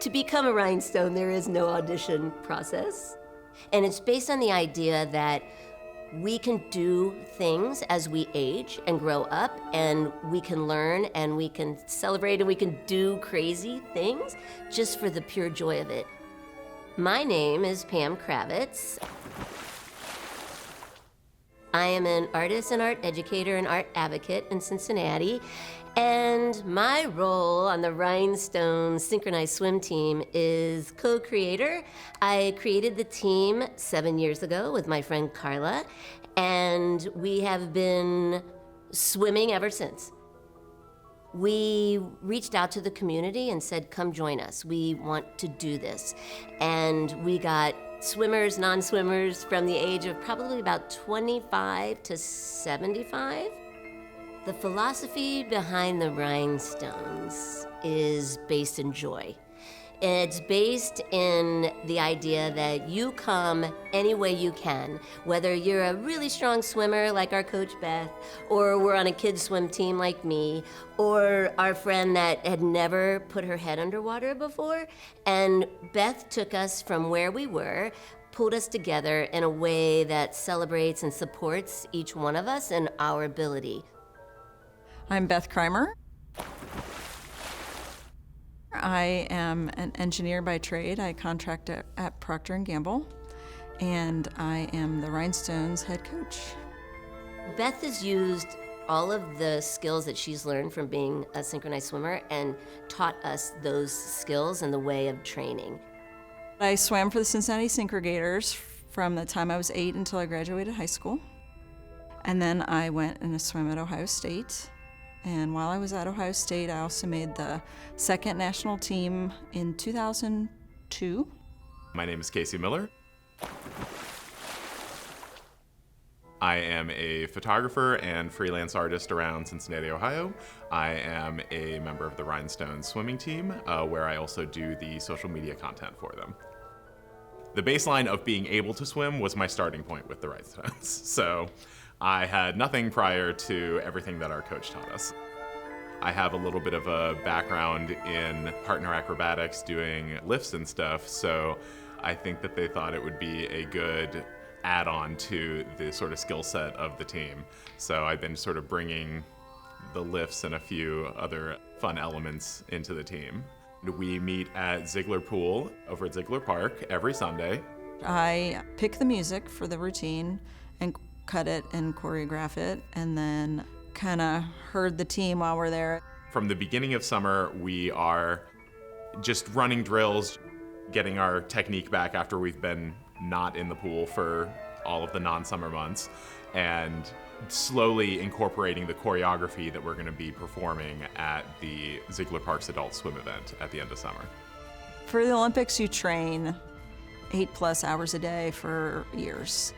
To become a Rhinestone, there is no audition process. And it's based on the idea that we can do things as we age and grow up, and we can learn and we can celebrate and we can do crazy things just for the pure joy of it. My name is Pam Kravitz. I am an artist and art educator and art advocate in Cincinnati, and my role on the Rhinestones synchronized swim team is co-creator. I created the team 7 years ago with my friend Carla, and we have been swimming ever since. We reached out to the community and said, come join us. We want to do this. And we got swimmers, non-swimmers from the age of probably about 25 to 75. The philosophy behind the Rhinestones is based in joy. It's based in the idea that you come any way you can, whether you're a really strong swimmer like our coach Beth, or we're on a kids swim team like me, or our friend that had never put her head underwater before. And Beth took us from where we were, pulled us together in a way that celebrates and supports each one of us and our ability. I'm Beth Kreimer. I am an engineer by trade. I contract at Procter & Gamble, and I am the Rhinestones head coach. Beth has used all of the skills that she's learned from being a synchronized swimmer and taught us those skills and the way of training. I swam for the Cincinnati Synchronized from the time I was 8 until I graduated high school. And then I went and swam at Ohio State. And while I was at Ohio State, I also made the second national team in 2002. My name is Casey Miller. I am a photographer and freelance artist around Cincinnati, Ohio. I am a member of the Rhinestones swimming team, where I also do the social media content for them. The baseline of being able to swim was my starting point with the Rhinestones. So I had nothing prior to everything that our coach taught us. I have a little bit of a background in partner acrobatics, doing lifts and stuff, so I think that they thought it would be a good add-on to the sort of skill set of the team. So I've been sort of bringing the lifts and a few other fun elements into the team. We meet at Ziegler Pool over at Ziegler Park every Sunday. I pick the music for the routine and cut it and choreograph it, and then kind of herd the team while we're there. From the beginning of summer, we are just running drills, getting our technique back after we've been not in the pool for all of the non-summer months, and slowly incorporating the choreography that we're going to be performing at the Ziegler Park's adult swim event at the end of summer. For the Olympics, you train 8+ hours a day for years.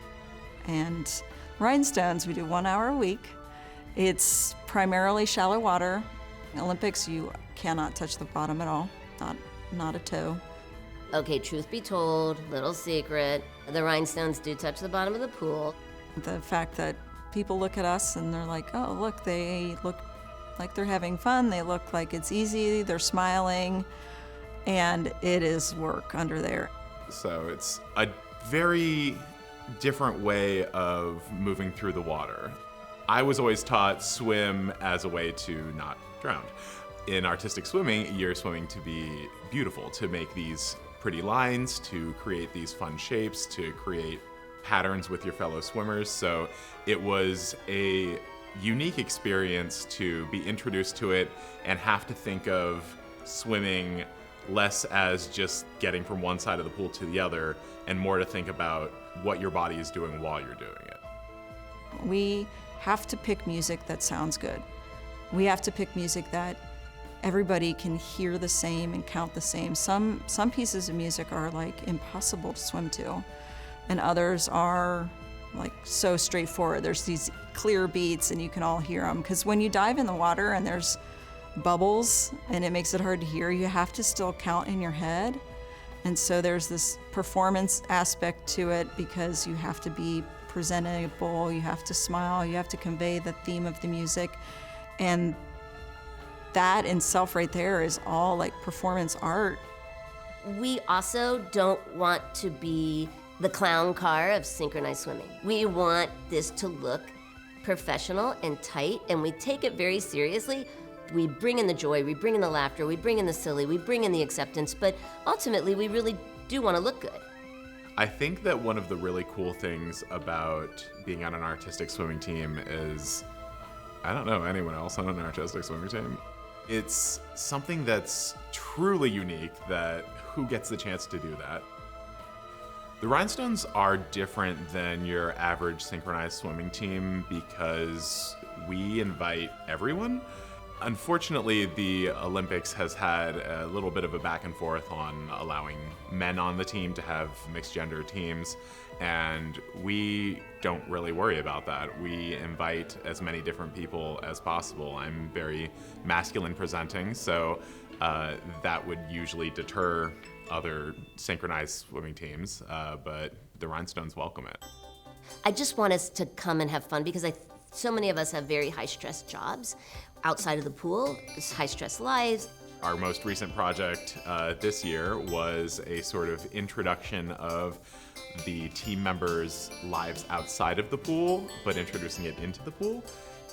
And Rhinestones, we do 1 hour a week. It's primarily shallow water. Olympics, you cannot touch the bottom at all, not a toe. Okay, truth be told, little secret, the Rhinestones do touch the bottom of the pool. The fact that people look at us and they're like, oh, look, they look like they're having fun, they look like it's easy, they're smiling, and it is work under there. So it's a very different way of moving through the water. I was always taught swim as a way to not drown. In artistic swimming, you're swimming to be beautiful, to make these pretty lines, to create these fun shapes, to create patterns with your fellow swimmers. So it was a unique experience to be introduced to it and have to think of swimming less as just getting from one side of the pool to the other, and more to think about what your body is doing while you're doing it. We have to pick music that sounds good. We have to pick music that everybody can hear the same and count the same. Some pieces of music are like impossible to swim to, and others are like so straightforward. There's these clear beats and you can all hear them, because when you dive in the water and there's bubbles and it makes it hard to hear, you have to still count in your head. And so there's this performance aspect to it, because you have to be presentable, you have to smile, you have to convey the theme of the music. And that in itself right there is all like performance art. We also don't want to be the clown car of synchronized swimming. We want this to look professional and tight, and we take it very seriously. We bring in the joy, we bring in the laughter, we bring in the silly, we bring in the acceptance, but ultimately we really do want to look good. I think that one of the really cool things about being on an artistic swimming team is, I don't know anyone else on an artistic swimming team. It's something that's truly unique, that who gets the chance to do that? The Rhinestones are different than your average synchronized swimming team because we invite everyone. Unfortunately, the Olympics has had a little bit of a back and forth on allowing men on the team to have mixed gender teams, and we don't really worry about that. We invite as many different people as possible. I'm very masculine presenting, so that would usually deter other synchronized swimming teams, but the Rhinestones welcome it. I just want us to come and have fun because so many of us have very high-stress jobs outside of the pool, high-stress lives. Our most recent project this year was a sort of introduction of the team members' lives outside of the pool, but introducing it into the pool.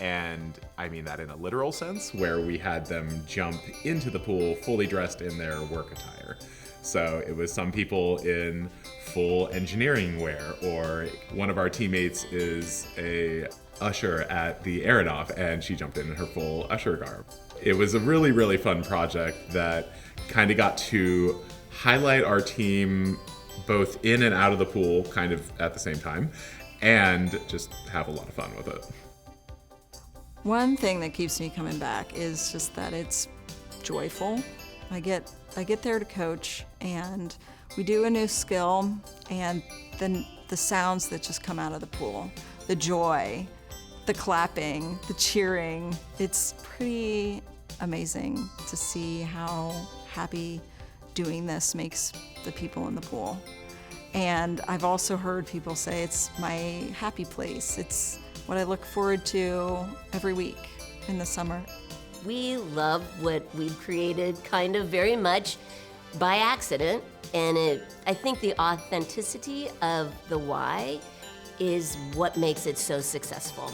And I mean that in a literal sense, where we had them jump into the pool fully dressed in their work attire. So it was some people in full engineering wear, or one of our teammates is a usher at the Aeronoff, and she jumped in her full usher garb. It was a really, really fun project that kind of got to highlight our team both in and out of the pool kind of at the same time, and just have a lot of fun with it. One thing that keeps me coming back is just that it's joyful. I get there to coach, and we do a new skill, and then the sounds that just come out of the pool, the joy, the clapping, the cheering, it's pretty amazing to see how happy doing this makes the people in the pool. And I've also heard people say it's my happy place. It's what I look forward to every week in the summer. We love what we've created kind of very much by accident, and I think the authenticity of the why is what makes it so successful.